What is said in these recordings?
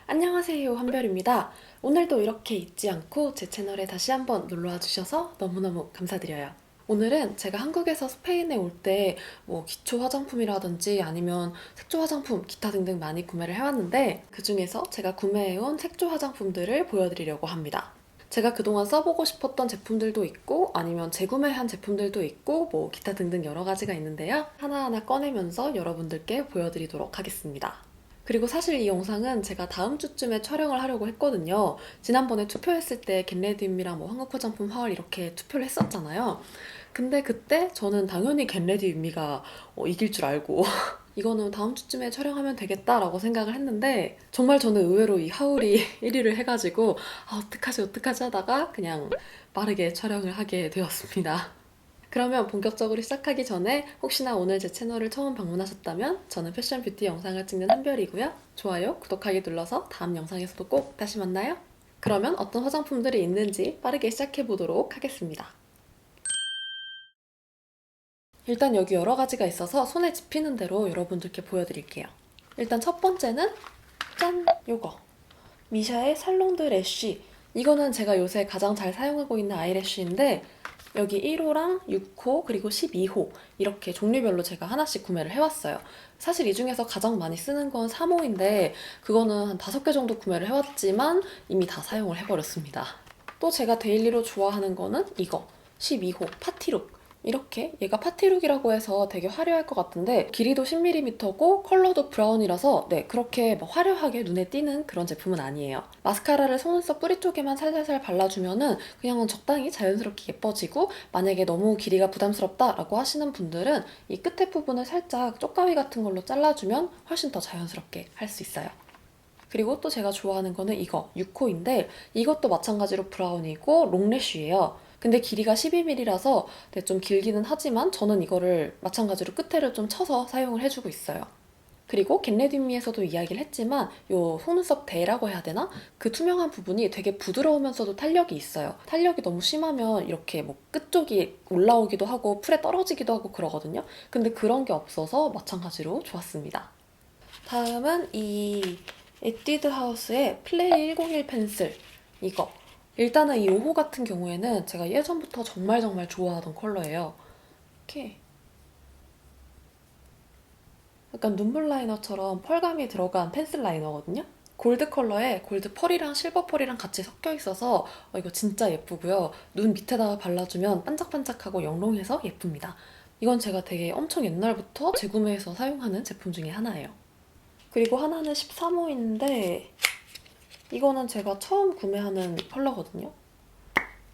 안녕하세요, 한별입니다. 오늘도 이렇게 잊지 않고 제 채널에 다시 한번 놀러와 주셔서 너무너무 감사드려요. 오늘은 제가 한국에서 스페인에 올 때 기초 화장품이라든지 아니면 색조 화장품, 기타 등등 많이 구매를 해왔는데 그 중에서 제가 구매해온 색조 화장품들을 보여드리려고 합니다. 제가 그동안 써보고 싶었던 제품들도 있고 아니면 재구매한 제품들도 있고 기타 등등 여러 가지가 있는데요. 하나하나 꺼내면서 여러분들께 보여드리도록 하겠습니다. 그리고 사실 이 영상은 제가 다음 주쯤에 촬영을 하려고 했거든요. 지난번에 투표했을 때 겟레디움이랑 한국 화장품 하울 이렇게 투표를 했었잖아요. 근데 그때 저는 당연히 겟레디움이가 이길 줄 알고 이거는 다음 주쯤에 촬영하면 되겠다라고 생각을 했는데 정말 저는 의외로 이 하울이 1위를 해가지고 어떡하지 하다가 그냥 빠르게 촬영을 하게 되었습니다. 그러면 본격적으로 시작하기 전에 혹시나 오늘 제 채널을 처음 방문하셨다면 저는 패션 뷰티 영상을 찍는 한별이고요. 좋아요, 구독하기 눌러서 다음 영상에서도 꼭 다시 만나요. 그러면 어떤 화장품들이 있는지 빠르게 시작해 보도록 하겠습니다. 일단 여기 여러 가지가 있어서 손에 집히는 대로 여러분들께 보여드릴게요. 일단 첫 번째는 짠! 요거 미샤의 살롱드 래쉬. 이거는 제가 요새 가장 잘 사용하고 있는 아이래쉬인데 여기 1호랑 6호 그리고 12호 이렇게 종류별로 제가 하나씩 구매를 해왔어요. 사실 이 중에서 가장 많이 쓰는 건 3호인데 그거는 한 5개 정도 구매를 해왔지만 이미 다 사용을 해버렸습니다. 또 제가 데일리로 좋아하는 거는 이거 12호 파티룩. 이렇게 얘가 파티룩이라고 해서 되게 화려할 것 같은데 길이도 10mm고 컬러도 브라운이라서 그렇게 화려하게 눈에 띄는 그런 제품은 아니에요. 마스카라를 속눈썹 뿌리 쪽에만 살살살 발라주면은 그냥 적당히 자연스럽게 예뻐지고 만약에 너무 길이가 부담스럽다라고 하시는 분들은 이 끝에 부분을 살짝 쪽가위 같은 걸로 잘라주면 훨씬 더 자연스럽게 할 수 있어요. 그리고 또 제가 좋아하는 거는 이거 6호인데 이것도 마찬가지로 브라운이고 롱래쉬예요. 근데 길이가 12mm라서 좀 길기는 하지만 저는 이거를 마찬가지로 끝에를 좀 쳐서 사용을 해주고 있어요. 그리고 겟레디미에서도 이야기를 했지만 요 속눈썹 대라고 해야 되나? 그 투명한 부분이 되게 부드러우면서도 탄력이 있어요. 탄력이 너무 심하면 이렇게 끝쪽이 올라오기도 하고 풀에 떨어지기도 하고 그러거든요. 근데 그런 게 없어서 마찬가지로 좋았습니다. 다음은 이 에뛰드 하우스의 플레이 101 펜슬 이거. 일단은 이 5호 같은 경우에는 제가 예전부터 정말 좋아하던 컬러예요. 이렇게 약간 눈물 라이너처럼 펄감이 들어간 펜슬 라이너거든요. 골드 컬러에 골드 펄이랑 실버 펄이랑 같이 섞여 있어서 이거 진짜 예쁘고요. 눈 밑에다가 발라주면 반짝반짝하고 영롱해서 예쁩니다. 이건 제가 되게 엄청 옛날부터 재구매해서 사용하는 제품 중에 하나예요. 그리고 하나는 13호인데 이거는 제가 처음 구매하는 컬러거든요.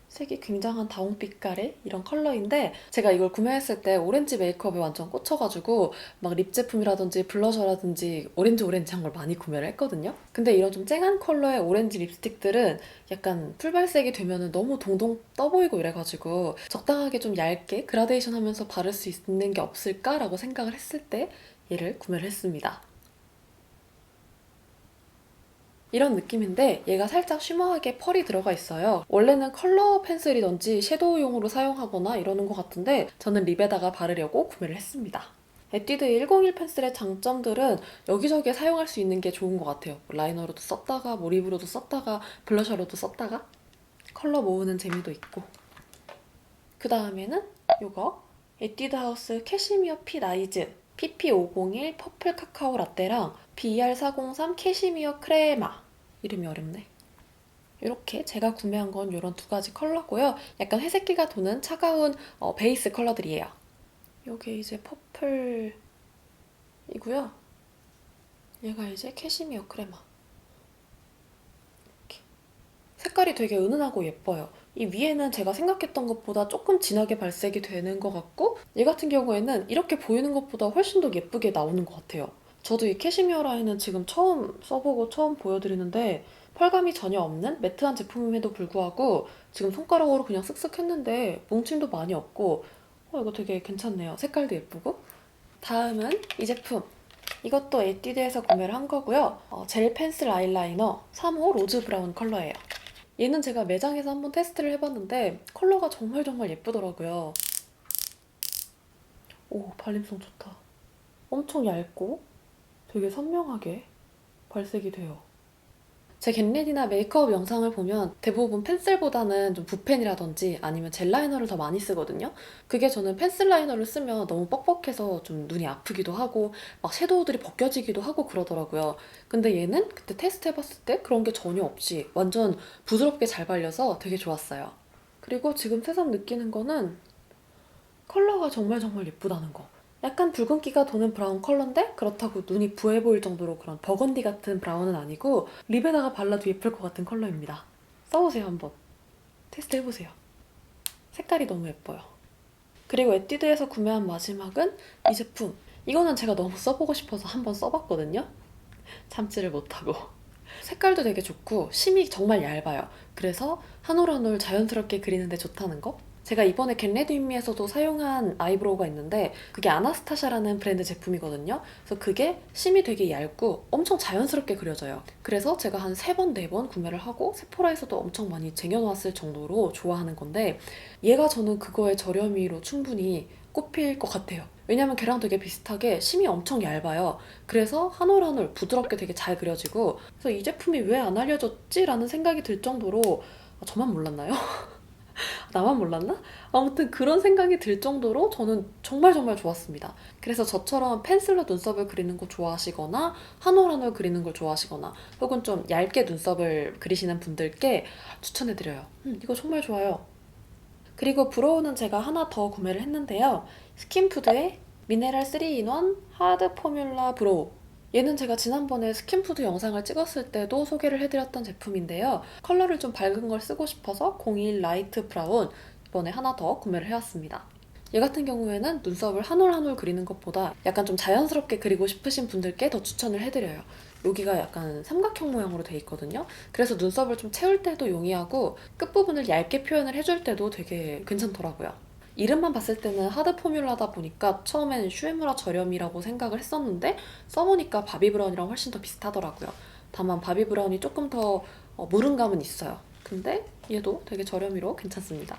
색이 굉장한 다홍빛깔의 이런 컬러인데 제가 이걸 구매했을 때 오렌지 메이크업에 완전 꽂혀가지고 막 립 제품이라든지 블러셔라든지 오렌지한 걸 많이 구매를 했거든요. 근데 이런 좀 쨍한 컬러의 오렌지 립스틱들은 약간 풀발색이 되면 너무 동동 떠보이고 이래가지고 적당하게 좀 얇게 그라데이션 하면서 바를 수 있는 게 없을까라고 생각을 했을 때 얘를 구매를 했습니다. 이런 느낌인데 얘가 살짝 쉬머하게 펄이 들어가 있어요. 원래는 컬러 펜슬이던지 섀도우용으로 사용하거나 이러는 것 같은데 저는 립에다가 바르려고 구매를 했습니다. 에뛰드 101 펜슬의 장점들은 여기저기에 사용할 수 있는 게 좋은 것 같아요. 라이너로도 썼다가 립으로도 썼다가 블러셔로도 썼다가 컬러 모으는 재미도 있고. 그 다음에는 이거 에뛰드 하우스 캐시미어 핏 아이즈 PP501 퍼플 카카오 라떼랑 BR403 캐시미어 크레마. 이름이 어렵네. 이렇게 제가 구매한 건 이런 두 가지 컬러고요. 약간 회색기가 도는 차가운 베이스 컬러들이에요. 이게 이제 퍼플이고요. 얘가 이제 캐시미어 크레마. 이렇게. 색깔이 되게 은은하고 예뻐요. 이 위에는 제가 생각했던 것보다 조금 진하게 발색이 되는 것 같고 얘 같은 경우에는 이렇게 보이는 것보다 훨씬 더 예쁘게 나오는 것 같아요. 저도 이 캐시미어 라인은 지금 처음 써보고 처음 보여드리는데 펄감이 전혀 없는 매트한 제품임에도 불구하고 지금 손가락으로 그냥 쓱쓱 했는데 뭉침도 많이 없고 이거 되게 괜찮네요. 색깔도 예쁘고. 다음은 이 제품. 이것도 에뛰드에서 구매를 한 거고요. 젤 펜슬 아이라이너 3호 로즈 브라운 컬러예요. 얘는 제가 매장에서 한번 테스트를 해봤는데 컬러가 정말 예쁘더라고요. 오, 발림성 좋다. 엄청 얇고 되게 선명하게 발색이 돼요. 제 겟레디나 메이크업 영상을 보면 대부분 펜슬보다는 좀 붓펜이라든지 아니면 젤 라이너를 더 많이 쓰거든요. 그게 저는 펜슬 라이너를 쓰면 너무 뻑뻑해서 좀 눈이 아프기도 하고 막 섀도우들이 벗겨지기도 하고 그러더라고요. 근데 얘는 그때 테스트 해봤을 때 그런 게 전혀 없이 완전 부드럽게 잘 발려서 되게 좋았어요. 그리고 지금 새삼 느끼는 거는 컬러가 정말 정말 예쁘다는 거. 약간 붉은기가 도는 브라운 컬러인데 그렇다고 눈이 부해 보일 정도로 그런 버건디 같은 브라운은 아니고 립에다가 발라도 예쁠 것 같은 컬러입니다. 써보세요 한번. 테스트 해보세요. 색깔이 너무 예뻐요. 그리고 에뛰드에서 구매한 마지막은 이 제품. 이거는 제가 너무 써보고 싶어서 한번 써봤거든요. 참지를 못하고. 색깔도 되게 좋고 심이 정말 얇아요. 그래서 한 올 한 올 자연스럽게 그리는데 좋다는 거? 제가 이번에 겟레디미에서도 사용한 아이브로우가 있는데 그게 아나스타샤라는 브랜드 제품이거든요. 그래서 그게 심이 되게 얇고 엄청 자연스럽게 그려져요. 그래서 제가 한 3번, 4번 구매를 하고 세포라에서도 엄청 많이 쟁여놨을 정도로 좋아하는 건데 얘가 저는 그거의 저렴이로 충분히 꼽힐 것 같아요. 왜냐면 걔랑 되게 비슷하게 심이 엄청 얇아요. 그래서 한 올 한 올 부드럽게 되게 잘 그려지고 그래서 이 제품이 왜 안 알려졌지? 라는 생각이 들 정도로 저만 몰랐나요? 나만 몰랐나? 아무튼 그런 생각이 들 정도로 저는 정말 정말 좋았습니다. 그래서 저처럼 펜슬로 눈썹을 그리는 거 좋아하시거나 한 올 한 올 그리는 걸 좋아하시거나 혹은 좀 얇게 눈썹을 그리시는 분들께 추천해드려요. 이거 정말 좋아요. 그리고 브로우는 제가 하나 더 구매를 했는데요. 스킨푸드의 미네랄 3인원 하드 포뮬라 브로우. 얘는 제가 지난번에 스킨푸드 영상을 찍었을 때도 소개를 해드렸던 제품인데요. 컬러를 좀 밝은 걸 쓰고 싶어서 01 라이트 브라운 이번에 하나 더 구매를 해왔습니다. 얘 같은 경우에는 눈썹을 한 올 한 올 그리는 것보다 약간 좀 자연스럽게 그리고 싶으신 분들께 더 추천을 해드려요. 여기가 약간 삼각형 모양으로 돼 있거든요. 그래서 눈썹을 좀 채울 때도 용이하고 끝부분을 얇게 표현을 해줄 때도 되게 괜찮더라고요. 이름만 봤을 때는 하드 포뮬라다 보니까 처음엔 슈에무라 저렴이라고 생각을 했었는데 써보니까 바비 브라운이랑 훨씬 더 비슷하더라고요. 다만 바비 브라운이 조금 더 무름감은 있어요. 근데 얘도 되게 저렴이로 괜찮습니다.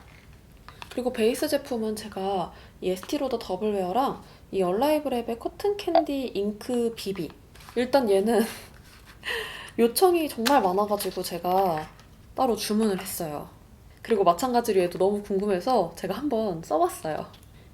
그리고 베이스 제품은 제가 이 에스티로더 더블웨어랑 이 얼라이브랩의 코튼 캔디 잉크 비비. 일단 얘는 요청이 정말 많아가지고 제가 따로 주문을 했어요. 그리고 마찬가지로 얘도 너무 궁금해서 제가 한번 써봤어요.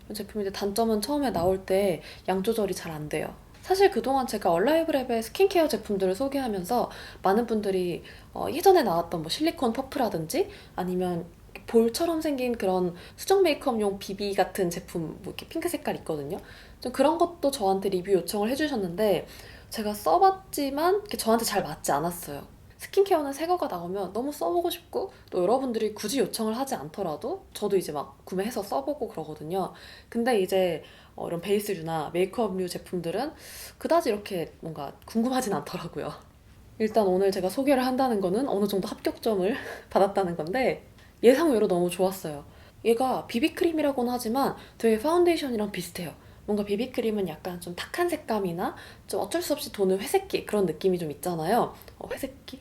이 제품인데 단점은 처음에 나올 때 양 조절이 잘 안 돼요. 사실 그동안 제가 얼라이브랩의 스킨케어 제품들을 소개하면서 많은 분들이 예전에 나왔던 뭐 실리콘 퍼프라든지 아니면 볼처럼 생긴 그런 수정 메이크업용 비비 같은 제품 뭐 이렇게 핑크 색깔 있거든요. 좀 그런 것도 저한테 리뷰 요청을 해주셨는데 제가 써봤지만 저한테 잘 맞지 않았어요. 스킨케어는 새 거가 나오면 너무 써보고 싶고 또 여러분들이 굳이 요청을 하지 않더라도 저도 이제 막 구매해서 써보고 그러거든요. 근데 이제 이런 베이스류나 메이크업류 제품들은 그다지 이렇게 뭔가 궁금하진 않더라고요. 일단 오늘 제가 소개를 한다는 거는 어느 정도 합격점을 받았다는 건데 예상외로 너무 좋았어요. 얘가 비비크림이라고는 하지만 되게 파운데이션이랑 비슷해요. 뭔가 비비크림은 약간 좀 탁한 색감이나 좀 어쩔 수 없이 도는 회색기 그런 느낌이 좀 있잖아요. 회색기?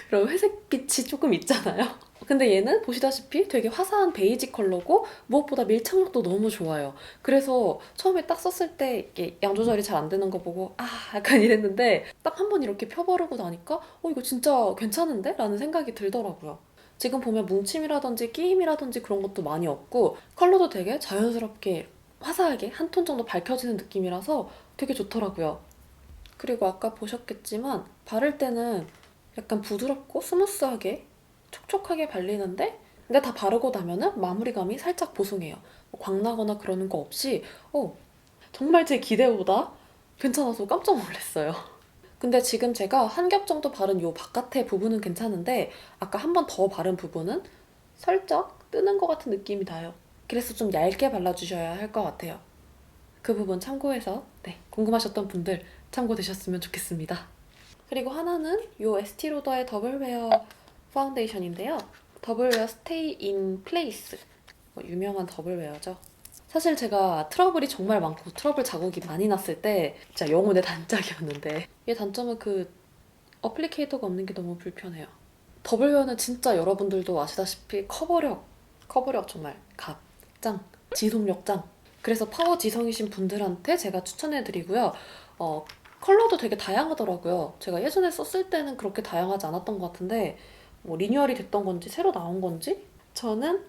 그런 회색빛이 조금 있잖아요. 근데 얘는 보시다시피 되게 화사한 베이지 컬러고 무엇보다 밀착력도 너무 좋아요. 그래서 처음에 딱 썼을 때 이게 양 조절이 잘 안 되는 거 보고 약간 이랬는데 딱 한 번 이렇게 펴바르고 나니까 이거 진짜 괜찮은데? 라는 생각이 들더라고요. 지금 보면 뭉침이라든지 끼임이라든지 그런 것도 많이 없고 컬러도 되게 자연스럽게 화사하게 한 톤 정도 밝혀지는 느낌이라서 되게 좋더라고요. 그리고 아까 보셨겠지만 바를 때는 약간 부드럽고 스무스하게 촉촉하게 발리는데 근데 다 바르고 나면은 마무리감이 살짝 보송해요. 광나거나 그러는 거 없이 정말 제 기대보다 괜찮아서 깜짝 놀랐어요. 근데 지금 제가 한 겹 정도 바른 요 바깥에 부분은 괜찮은데 아까 한 번 더 바른 부분은 살짝 뜨는 것 같은 느낌이 나요. 그래서 좀 얇게 발라주셔야 할 것 같아요. 그 부분 참고해서 궁금하셨던 분들 참고되셨으면 좋겠습니다. 그리고 하나는 요 에스티로더의 더블웨어 파운데이션인데요. 더블웨어 스테이 인 플레이스. 유명한 더블웨어죠. 사실 제가 트러블이 정말 많고 트러블 자국이 많이 났을 때 진짜 영혼의 단짝이었는데 얘 단점은 그 어플리케이터가 없는 게 너무 불편해요. 더블웨어는 진짜 여러분들도 아시다시피 커버력 정말 짱, 지속력 짱. 그래서 파워 지성이신 분들한테 제가 추천해드리고요. 컬러도 되게 다양하더라고요. 제가 예전에 썼을 때는 그렇게 다양하지 않았던 것 같은데 뭐 리뉴얼이 됐던 건지 새로 나온 건지 저는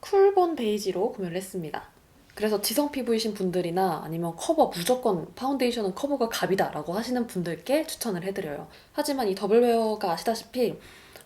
쿨본 베이지로 구매를 했습니다. 그래서 지성 피부이신 분들이나 아니면 커버 무조건 파운데이션은 커버가 갑이다 라고 하시는 분들께 추천을 해드려요. 하지만 이 더블웨어가 아시다시피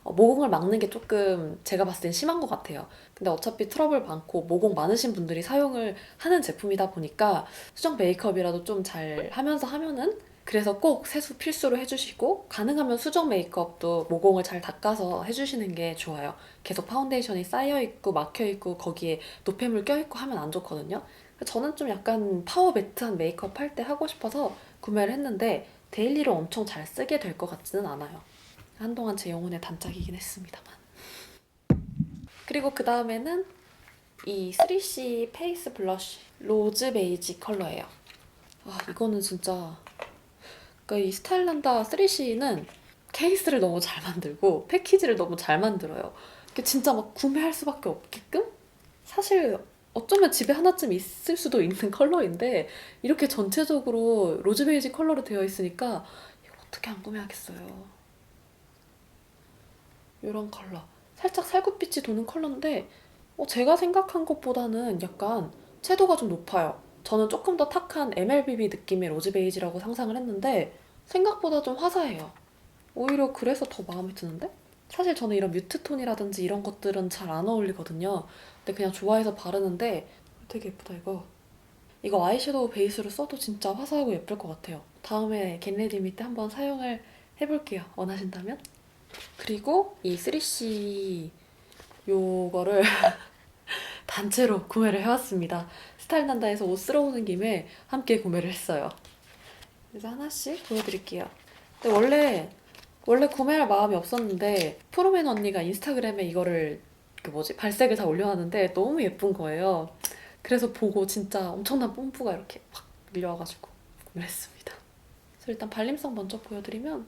모공을 막는 게 조금 제가 봤을 땐 심한 것 같아요. 근데 어차피 트러블 많고 모공 많으신 분들이 사용을 하는 제품이다 보니까 수정 메이크업이라도 좀 잘 하면서 하면은 그래서 꼭 세수 필수로 해주시고 가능하면 수정 메이크업도 모공을 잘 닦아서 해주시는 게 좋아요. 계속 파운데이션이 쌓여있고 막혀있고 거기에 노폐물 껴있고 하면 안 좋거든요. 저는 좀 약간 파워 매트한 메이크업 할 때 하고 싶어서 구매를 했는데 데일리로 엄청 잘 쓰게 될 것 같지는 않아요. 한동안 제 영혼의 단짝이긴 했습니다만. 그리고 그 다음에는 이 3C 페이스 블러쉬 로즈 베이지 컬러예요. 아 이거는 진짜 그러니까 이 스타일난다 3C는 케이스를 너무 잘 만들고 패키지를 너무 잘 만들어요. 진짜 막 구매할 수밖에 없게끔? 사실 어쩌면 집에 하나쯤 있을 수도 있는 컬러인데 이렇게 전체적으로 로즈 베이지 컬러로 되어 있으니까 이걸 어떻게 안 구매하겠어요. 이런 컬러. 살짝 살구빛이 도는 컬러인데 제가 생각한 것보다는 약간 채도가 좀 높아요. 저는 조금 더 탁한 MLBB 느낌의 로즈 베이지라고 상상을 했는데 생각보다 좀 화사해요. 오히려 그래서 더 마음에 드는데? 사실 저는 이런 뮤트 톤이라든지 이런 것들은 잘 안 어울리거든요. 근데 그냥 좋아해서 바르는데 되게 예쁘다 이거. 이거 아이섀도우 베이스로 써도 진짜 화사하고 예쁠 것 같아요. 다음에 겟레디 때 한번 사용을 해볼게요. 원하신다면. 그리고 이 3C 요거를 단체로 구매를 해왔습니다. 스타일난다에서 옷 쓸어 오는 김에 함께 구매를 했어요. 그래서 하나씩 보여드릴게요. 근데 원래 구매할 마음이 없었는데 프로맨 언니가 인스타그램에 이거를 발색을 다 올려놨는데 너무 예쁜 거예요. 그래서 보고 진짜 엄청난 뽐뿌가 이렇게 막 밀려와가지고 구매를 했습니다. 그래서 일단 발림성 먼저 보여드리면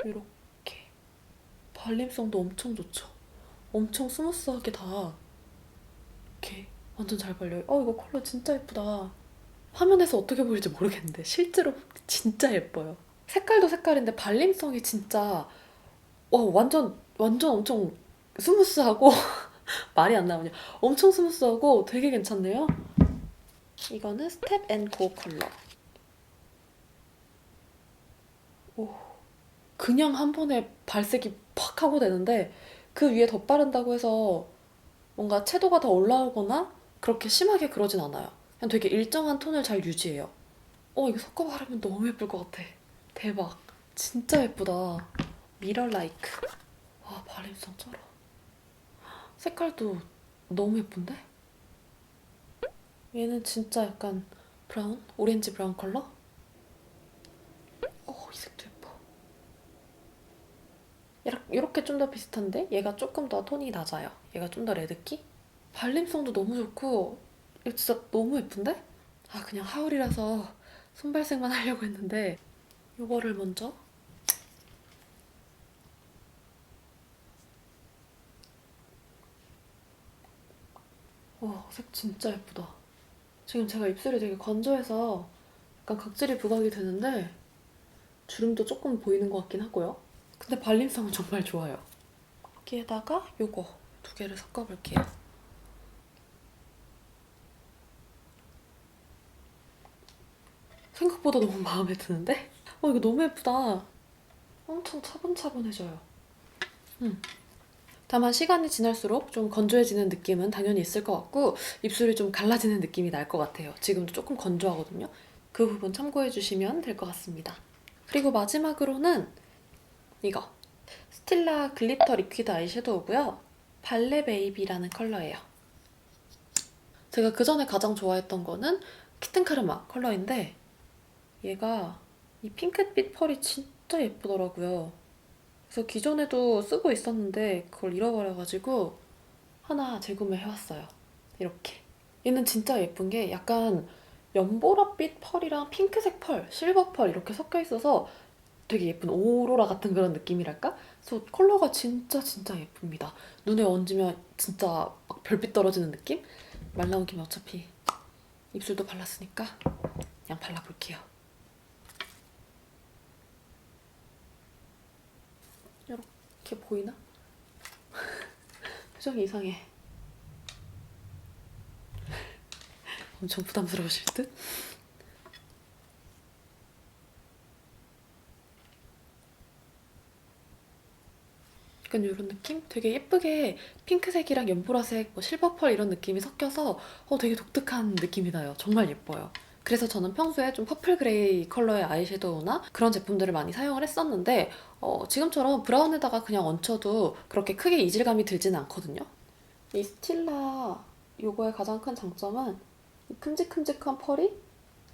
이렇게 발림성도 엄청 좋죠. 엄청 스무스하게 다 이렇게 완전 잘 발려요. 이거 컬러 진짜 예쁘다. 화면에서 어떻게 보일지 모르겠는데 실제로 진짜 예뻐요. 색깔도 색깔인데 발림성이 진짜 완전 엄청 스무스하고 말이 안 나오냐. 엄청 스무스하고 되게 괜찮네요. 이거는 스텝 앤 고 컬러. 오, 그냥 한 번에 발색이 팍 하고 되는데 그 위에 덧바른다고 해서 뭔가 채도가 더 올라오거나 그렇게 심하게 그러진 않아요. 그냥 되게 일정한 톤을 잘 유지해요. 이거 섞어 바르면 너무 예쁠 것 같아. 대박. 진짜 예쁘다. 미러 라이크. 와, 발림성 쩔어. 색깔도 너무 예쁜데? 얘는 진짜 약간 브라운? 오렌지 브라운 컬러? 이 색도 예뻐. 이렇게 좀 더 비슷한데 얘가 조금 더 톤이 낮아요. 얘가 좀 더 레드기? 발림성도 너무 좋고 이거 진짜 너무 예쁜데? 그냥 하울이라서 손발색만 하려고 했는데 이거를 먼저 색 진짜 예쁘다. 지금 제가 입술이 되게 건조해서 약간 각질이 부각이 되는데 주름도 조금 보이는 것 같긴 하고요. 근데 발림성은 정말 좋아요. 여기에다가 요거 두 개를 섞어볼게요. 생각보다 너무 마음에 드는데? 이거 너무 예쁘다. 엄청 차분차분해져요. 다만 시간이 지날수록 좀 건조해지는 느낌은 당연히 있을 것 같고 입술이 좀 갈라지는 느낌이 날 것 같아요. 지금도 조금 건조하거든요. 그 부분 참고해주시면 될 것 같습니다. 그리고 마지막으로는 이거 스틸라 글리터 리퀴드 아이섀도우고요. 발레 베이비라는 컬러예요. 제가 그 전에 가장 좋아했던 거는 키튼 카르마 컬러인데 얘가 이 핑크빛 펄이 진짜 예쁘더라고요. 그래서 기존에도 쓰고 있었는데 그걸 잃어버려가지고 하나 재구매해왔어요. 이렇게. 얘는 진짜 예쁜 게 약간 연보라빛 펄이랑 핑크색 펄, 실버 펄 이렇게 섞여 있어서 되게 예쁜 오로라 같은 그런 느낌이랄까? 그래서 컬러가 진짜 예쁩니다. 눈에 얹으면 진짜 막 별빛 떨어지는 느낌? 말 나온 김에 어차피 입술도 발랐으니까 그냥 발라볼게요. 이렇게 보이나? 표정이 이상해. 엄청 부담스러우실 듯? 약간 이런 느낌? 되게 예쁘게 핑크색이랑 연보라색, 뭐 실버펄 이런 느낌이 섞여서 되게 독특한 느낌이 나요. 정말 예뻐요. 그래서 저는 평소에 좀 퍼플 그레이 컬러의 아이섀도우나 그런 제품들을 많이 사용을 했었는데 지금처럼 브라운에다가 그냥 얹혀도 그렇게 크게 이질감이 들지는 않거든요. 이 스틸라 요거의 가장 큰 장점은 이 큼직큼직한 펄이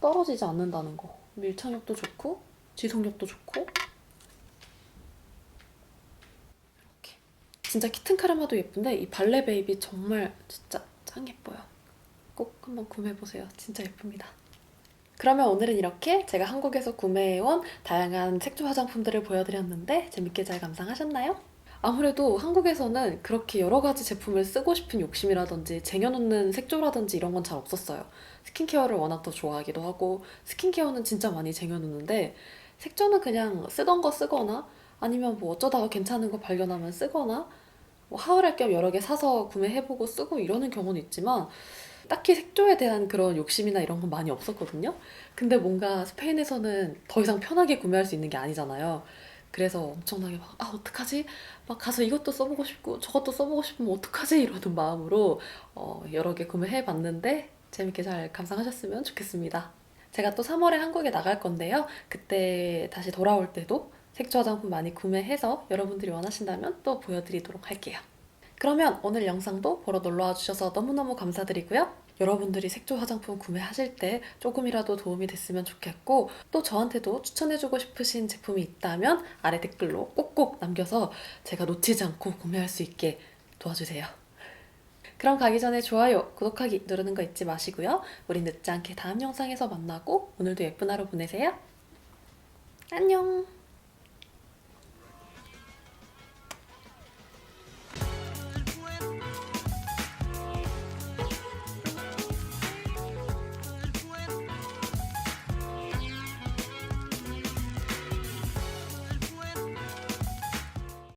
떨어지지 않는다는 거. 밀착력도 좋고 지속력도 좋고 진짜 키튼 카르마도 예쁜데 이 발레 베이비 정말 진짜 짱 예뻐요. 꼭 한번 구매해보세요. 진짜 예쁩니다. 그러면 오늘은 이렇게 제가 한국에서 구매해온 다양한 색조 화장품들을 보여드렸는데 재밌게 잘 감상하셨나요? 아무래도 한국에서는 그렇게 여러 가지 제품을 쓰고 싶은 욕심이라든지 쟁여놓는 색조라든지 이런 건 잘 없었어요. 스킨케어를 워낙 더 좋아하기도 하고 스킨케어는 진짜 많이 쟁여놓는데 색조는 그냥 쓰던 거 쓰거나 아니면 뭐 어쩌다가 괜찮은 거 발견하면 쓰거나 뭐 하울할 겸 여러 개 사서 구매해보고 쓰고 이러는 경우는 있지만 딱히 색조에 대한 그런 욕심이나 이런 건 많이 없었거든요. 근데 뭔가 스페인에서는 더 이상 편하게 구매할 수 있는 게 아니잖아요. 그래서 엄청나게 막, 어떡하지? 막 가서 이것도 써보고 싶고 저것도 써보고 싶으면 어떡하지? 이러는 마음으로 여러 개 구매해봤는데 재밌게 잘 감상하셨으면 좋겠습니다. 제가 또 3월에 한국에 나갈 건데요. 그때 다시 돌아올 때도 색조 화장품 많이 구매해서 여러분들이 원하신다면 또 보여드리도록 할게요. 그러면 오늘 영상도 보러 놀러와 주셔서 너무너무 감사드리고요. 여러분들이 색조 화장품 구매하실 때 조금이라도 도움이 됐으면 좋겠고 또 저한테도 추천해주고 싶으신 제품이 있다면 아래 댓글로 꼭꼭 남겨서 제가 놓치지 않고 구매할 수 있게 도와주세요. 그럼 가기 전에 좋아요, 구독하기 누르는 거 잊지 마시고요. 우리 늦지 않게 다음 영상에서 만나고 오늘도 예쁜 하루 보내세요. 안녕!